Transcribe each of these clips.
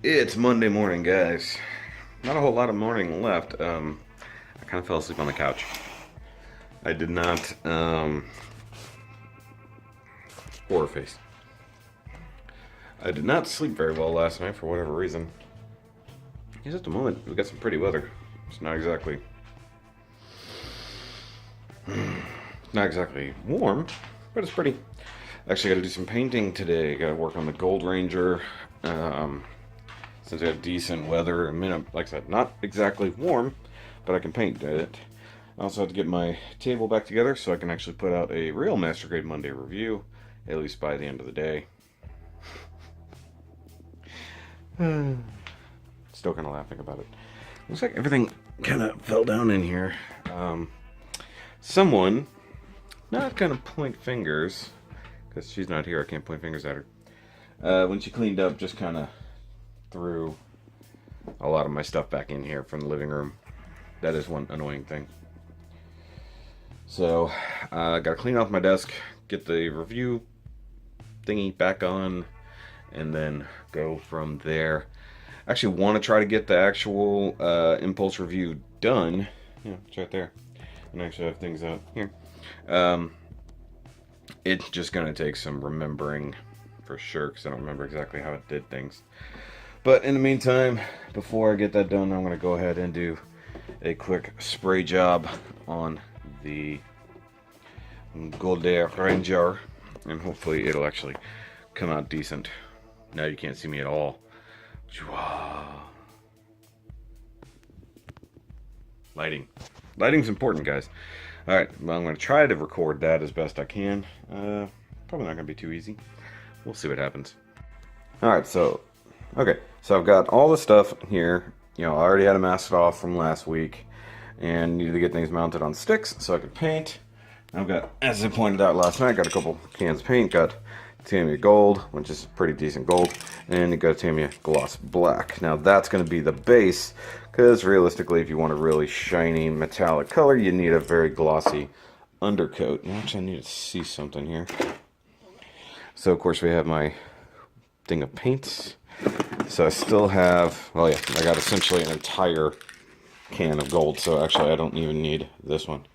It's Monday morning, guys. Not a whole lot of morning left. I kind of fell asleep on the couch. I did not, horror face. I did not sleep very well last night for whatever reason. In just a moment, we got some pretty weather. It's not exactly warm, but it's pretty. Actually, got to do some painting today. Got to work on the Gold Ranger. Since we have decent weather, I mean, like I said, not exactly warm, but I can paint it. I also have to get my table back together so I can actually put out a real Master Grade Monday review, at least by the end of the day. Still kind of laughing about it. Looks like everything kind of fell down in here. Someone, not gonna point fingers, because she's not here, I can't point fingers at her. When she cleaned up, just kind of threw a lot of my stuff back in here from the living room. That is one annoying thing. So, I gotta clean off my desk, get the review thingy back on, and then go from there. I actually want to try to get the actual impulse review done. Yeah, it's right there. And I actually have things out here. It's just gonna take some remembering for sure, because I don't remember exactly how it did things. But in the meantime, before I get that done, I'm going to go ahead and do a quick spray job on the Gold Ranger, and hopefully it'll actually come out decent. Now you can't see me at all. Lighting. Lighting's important, guys. Alright, well, I'm going to try to record that as best I can. Probably not going to be too easy. We'll see what happens. Alright, so I've got all the stuff here. You know, I already had to mask it off from last week and needed to get things mounted on sticks so I could paint. I've got, as I pointed out last night, got a couple cans of paint. Got Tamiya Gold, which is pretty decent gold, and you got Tamiya Gloss Black. Now that's going to be the base, because realistically, if you want a really shiny metallic color, you need a very glossy undercoat. Actually, I need to see something here. So of course we have my thing of paints. So I still have, well, yeah, I got essentially an entire can of gold, so actually I don't even need this one.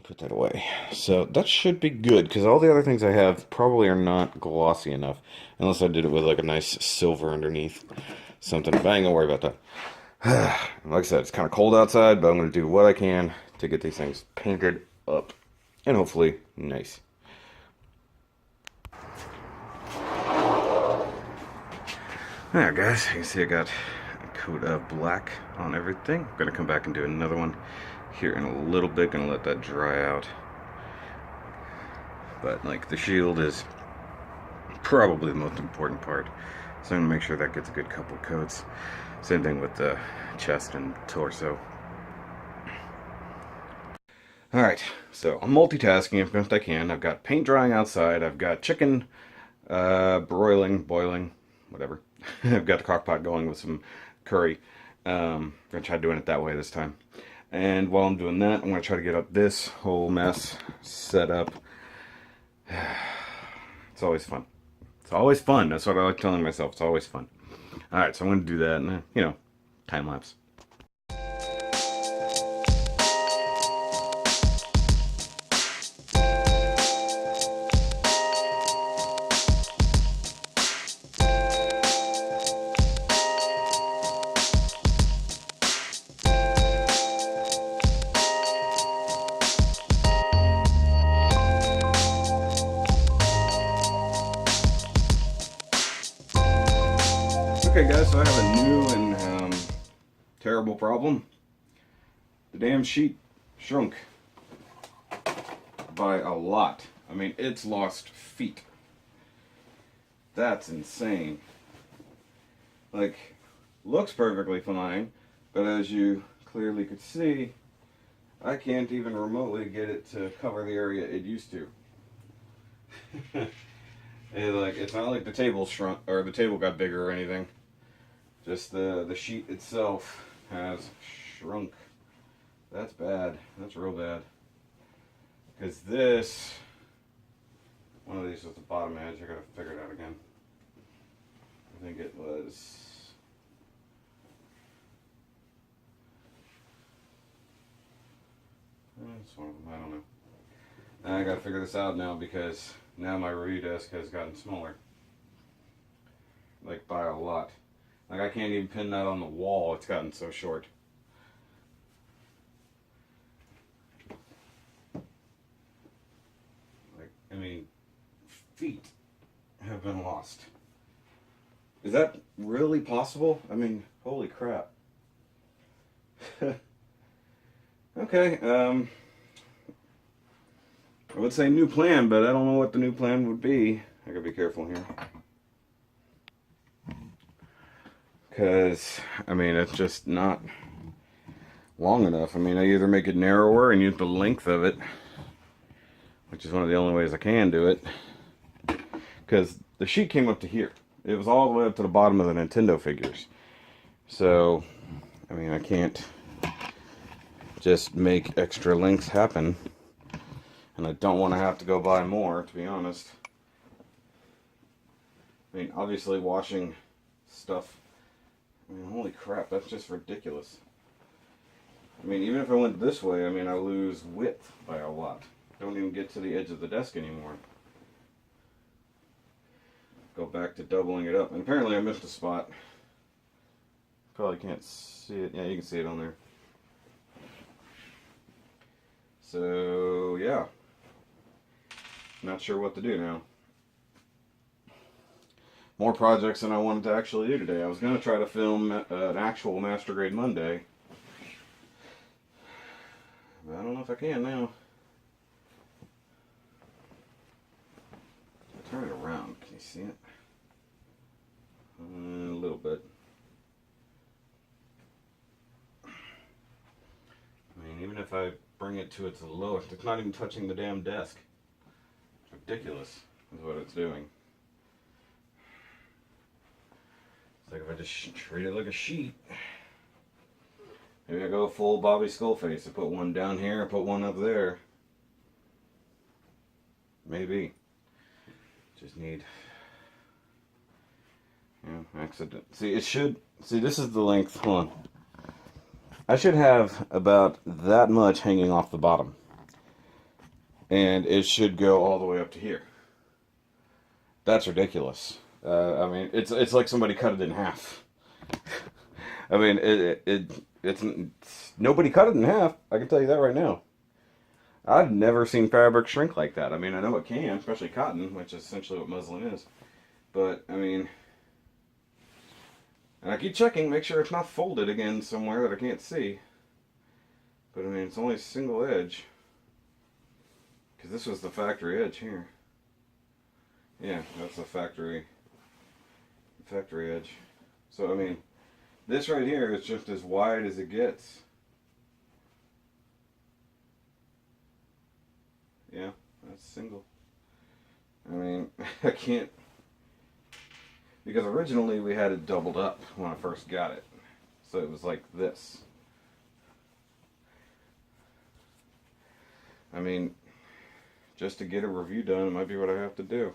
Put that away. So that should be good, because all the other things I have probably are not glossy enough, unless I did it with like a nice silver underneath something, but I ain't gonna worry about that. Like I said, it's kind of cold outside, but I'm gonna do what I can to get these things painted up, and hopefully nice. Alright guys, you can see I got a coat of black on everything. I'm going to come back and do another one here in a little bit. Going to let that dry out. But like the shield is probably the most important part. So I'm going to make sure that gets a good couple coats. Same thing with the chest and torso. Alright, so I'm multitasking as best I can. I've got paint drying outside. I've got chicken boiling, whatever. I've got the crock pot going with some curry. I'm going to try doing it that way this time. And while I'm doing that, I'm going to try to get up this whole mess set up. It's always fun. It's always fun. That's what I like telling myself. It's always fun. Alright, so I'm going to do that and, you know, time lapse. Okay guys, so I have a new and terrible problem. The damn sheet shrunk by a lot. I mean, it's lost feet. That's insane. Like, looks perfectly fine, but as you clearly could see, I can't even remotely get it to cover the area it used to. It's not like the table shrunk, or the table got bigger or anything. Just the sheet itself has shrunk. That's bad. That's real bad. Because this, one of these is the bottom edge. I gotta figure it out again. I think it was... It's one of them, I don't know. And I gotta figure this out now because now my review desk has gotten smaller. Like by a lot. Like I can't even pin that on the wall, it's gotten so short. Like, I mean, feet have been lost. Is that really possible? I mean, holy crap. Okay, I would say new plan, but I don't know what the new plan would be. I gotta be careful here. Because, I mean, it's just not long enough. I mean, I either make it narrower and use the length of it, which is one of the only ways I can do it. Because the sheet came up to here. It was all the way up to the bottom of the Nintendo figures. So, I mean, I can't just make extra lengths happen. And I don't want to have to go buy more, to be honest. I mean, obviously washing stuff, I mean, holy crap, that's just ridiculous. I mean, even if I went this way, I mean, I lose width by a lot. Don't even get to the edge of the desk anymore. Go back to doubling it up. And apparently I missed a spot. Probably can't see it. Yeah, you can see it on there. So, yeah. Not sure what to do now. More projects than I wanted to actually do today. I was going to try to film an actual Master Grade Monday. But I don't know if I can now. Turn it around. Can you see it? A little bit. I mean, even if I bring it to its lowest, it's not even touching the damn desk. It's ridiculous is what it's doing. It's like if I just treat it like a sheet. Maybe I go full Bobby Skullface. I put one down here, I put one up there. Maybe. Just need, accident. See, it should, see, this is the length, hold on. I should have about that much hanging off the bottom. And it should go all the way up to here. That's ridiculous. I mean, it's like somebody cut it in half. I mean, it's nobody cut it in half. I can tell you that right now. I've never seen fabric shrink like that. I mean, I know it can, especially cotton, which is essentially what muslin is. But, I mean, and I keep checking, make sure it's not folded again somewhere that I can't see. But, I mean, it's only a single edge. Because this was the factory edge here. Yeah, that's the factory edge. So, I mean, this right here is just as wide as it gets. Yeah, that's single. I mean, I can't, because originally we had it doubled up when I first got it. So it was like this. I mean, just to get a review done, it might be what I have to do.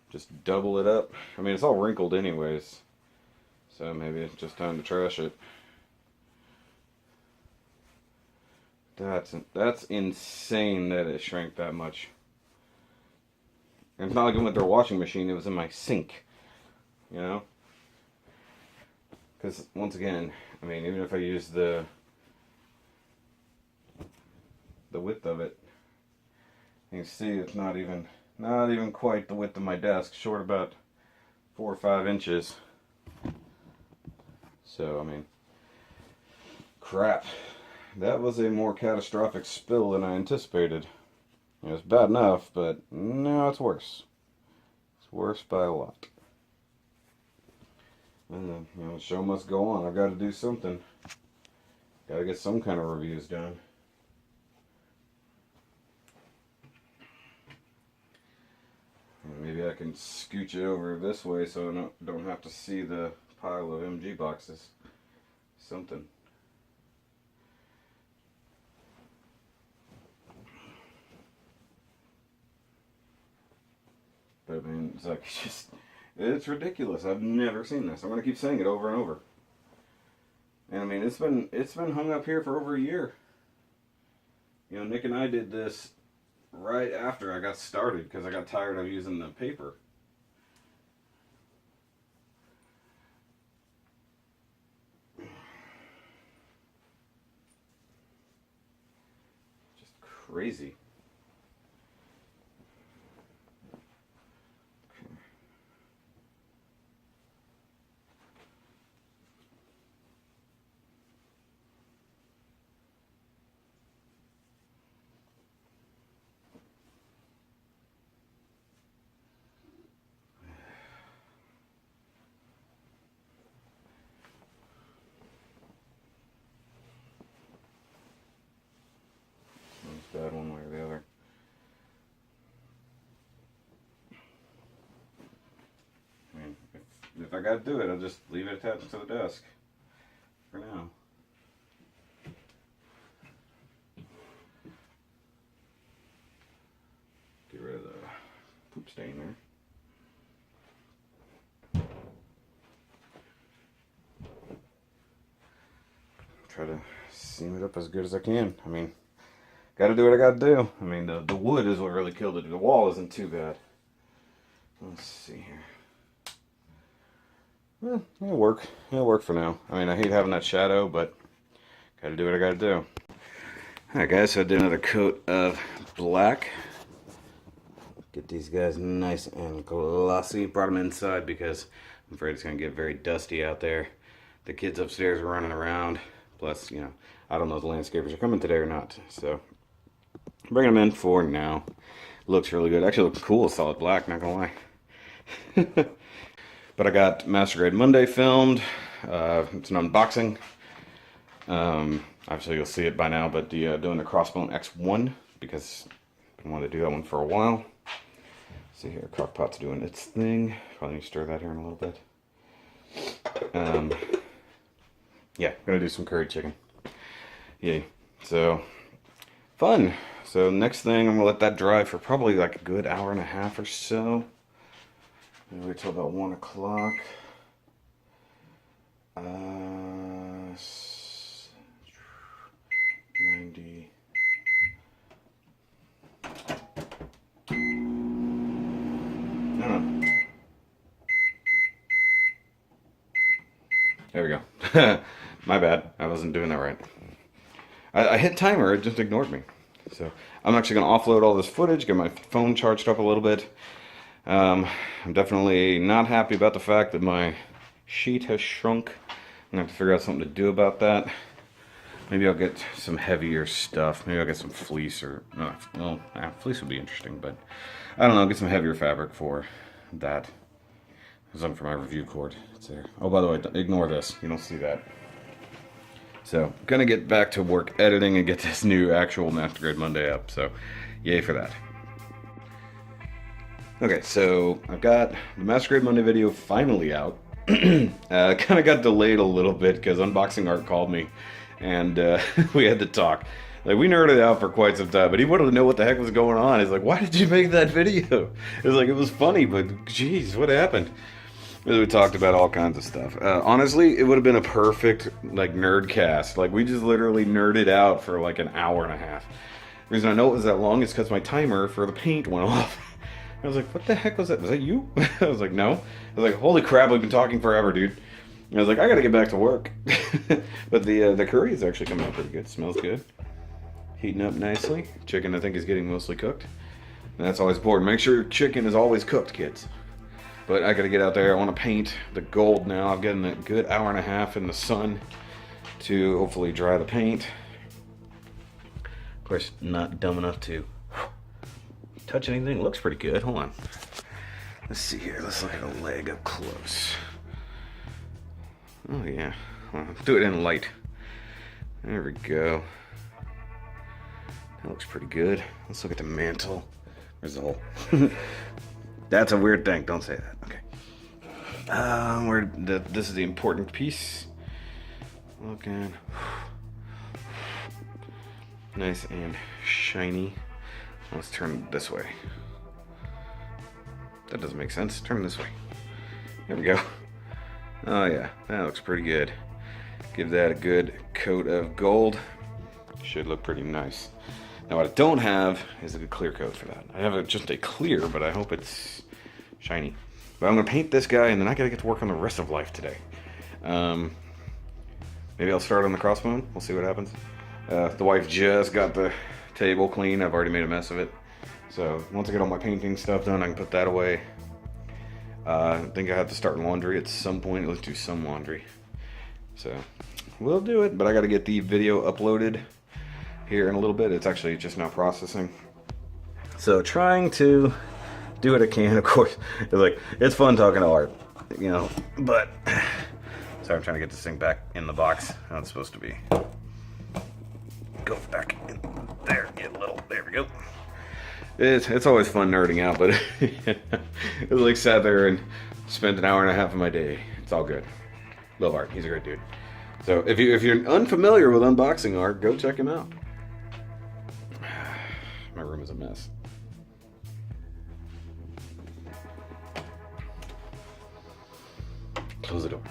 Just double it up. I mean, it's all wrinkled anyways. So maybe it's just time to trash it. That's insane that it shrank that much. And it's not like it went through a washing machine, it was in my sink. You know? Because, once again, I mean, even if I use the width of it, you can see it's not even quite the width of my desk, short about 4 or 5 inches. So, I mean, crap. That was a more catastrophic spill than I anticipated. It was bad enough, but no, it's worse. It's worse by a lot. And the show must go on. I've got to do something. Got to get some kind of reviews done. And maybe I can scooch it over this way so I don't have to see the pile of MG boxes. Something. But I mean, it's like, It's ridiculous. I've never seen this. I'm gonna keep saying it over and over. And I mean, it's been hung up here for over a year. You know, Nick and I did this right after I got started because I got tired of using the paper. Just crazy. Bad one way or the other. I mean, if I gotta do it, I'll just leave it attached to the desk for now. Get rid of the poop stain there. Try to seam it up as good as I can. I mean, gotta do what I gotta do. I mean, the wood is what really killed it. The wall isn't too bad. Let's see here. Well, it'll work. It'll work for now. I mean, I hate having that shadow, but gotta do what I gotta do. Alright guys, so I did another coat of black. Get these guys nice and glossy. Brought them inside because I'm afraid it's gonna get very dusty out there. The kids upstairs are running around. Plus, you know, I don't know if the landscapers are coming today or not. So, bringing them in for now. Looks really good. Actually looks cool, solid black, not gonna lie. But I got Master Grade Monday filmed. It's an unboxing. Obviously you'll see it by now, but doing the Crossbone X1 because I've been wanting to do that one for a while. See here, crockpot's doing its thing. Probably need to stir that here in a little bit. Yeah, gonna do some curry chicken. Yay. So, fun. So next thing, I'm gonna let that dry for probably like a good hour and a half or so. And wait till about 1 o'clock. 90. No. There we go. My bad. I wasn't doing that right. I hit timer, it just ignored me. So I'm actually going to offload all this footage, get my phone charged up a little bit. I'm definitely not happy about the fact that my sheet has shrunk. I'm going to have to figure out something to do about that. Maybe I'll get some heavier stuff. Maybe I'll get some fleece or... well, fleece would be interesting, but... I don't know, get some heavier fabric for that. There's something for my review cord. It's there. Oh, by the way, ignore this. You don't see that. So, gonna get back to work editing and get this new actual Master Grade Monday up. So, yay for that. Okay, so I've got the Master Grade Monday video finally out. Kind of got delayed a little bit because Unboxing Art called me and we had to talk. Like, we nerded out for quite some time, but he wanted to know what the heck was going on. He's like, why did you make that video? It was like, it was funny, but geez, what happened? We talked about all kinds of stuff. Honestly, it would have been a perfect, like, nerd cast. Like, we just literally nerded out for like an hour and a half. The reason I know it was that long is because my timer for the paint went off. I was like, what the heck was that? Was that you? I was like, no. I was like, holy crap, we've been talking forever, dude. And I was like, I gotta get back to work. But the curry is actually coming out pretty good. Smells good. Heating up nicely. Chicken, I think, is getting mostly cooked. And that's always important. Make sure your chicken is always cooked, kids. But I gotta get out there. I want to paint the gold now. I'm getting a good hour and a half in the sun to hopefully dry the paint. Of course, not dumb enough to touch anything. It looks pretty good. Hold on. Let's see here. Let's look at a leg up close. Oh yeah. Let's do it in light. There we go. That looks pretty good. Let's look at the mantle. There's the hole. That's a weird thing. Don't say that. Okay. This is the important piece. Looking nice and shiny. Let's turn it this way. That doesn't make sense. Turn it this way. There we go. Oh yeah, that looks pretty good. Give that a good coat of gold. Should look pretty nice. Now what I don't have is a good clear coat for that. I have just a clear, but I hope it's shiny. But I'm gonna paint this guy, and then I gotta get to work on the rest of life today. Maybe I'll start on the crossbone. We'll see what happens. The wife just got the table clean. I've already made a mess of it. So once I get all my painting stuff done, I can put that away. I think I have to start laundry at some point. Let's do some laundry. So we'll do it, but I got to get the video uploaded here in a little bit. It's actually just now processing. So trying to do what I can, of course. It's fun talking to art, you know, but sorry, I'm trying to get this thing back in the box. How it's supposed to be. Go back in there, get a little, there we go. It's always fun nerding out, but it was like sat there and spent an hour and a half of my day. It's all good. Love Art. He's a great dude. So if you're unfamiliar with unboxing art, go check him out. My room is a mess. Close the door.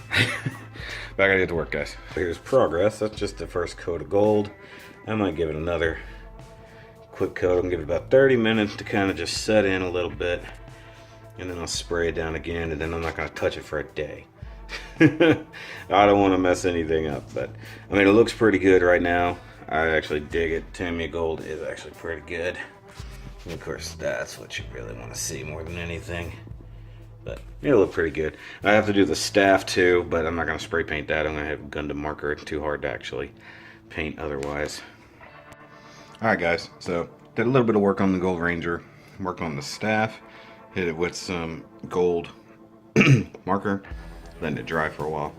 But I gotta get to work, guys. Here's progress. That's just the first coat of gold. I might give it another quick coat. I'm gonna give it about 30 minutes to kind of just set in a little bit, and then I'll spray it down again, and then I'm not gonna touch it for a day. I don't want to mess anything up, but I mean, it looks pretty good right now. I actually dig it. Tamiya Gold is actually pretty good. And of course, that's what you really want to see more than anything. But it'll look pretty good. I have to do the staff too, but I'm not going to spray paint that. I'm going to have Gundam marker. It's too hard to actually paint otherwise. Alright guys, so did a little bit of work on the Gold Ranger. Worked on the staff. Hit it with some gold marker. Letting it dry for a while.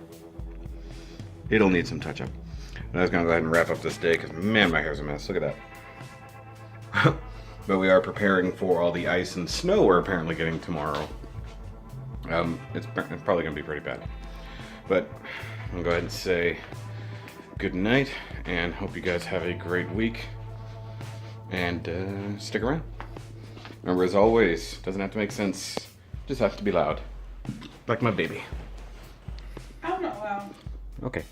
It'll need some touch up. And I was going to go ahead and wrap up this day because, man, my hair's a mess. Look at that. But we are preparing for all the ice and snow we're apparently getting tomorrow. It's probably going to be pretty bad. But I'm going to go ahead and say good night and hope you guys have a great week. And stick around. Remember, as always, doesn't have to make sense. Just have to be loud. Like my baby. I'm not loud. Okay.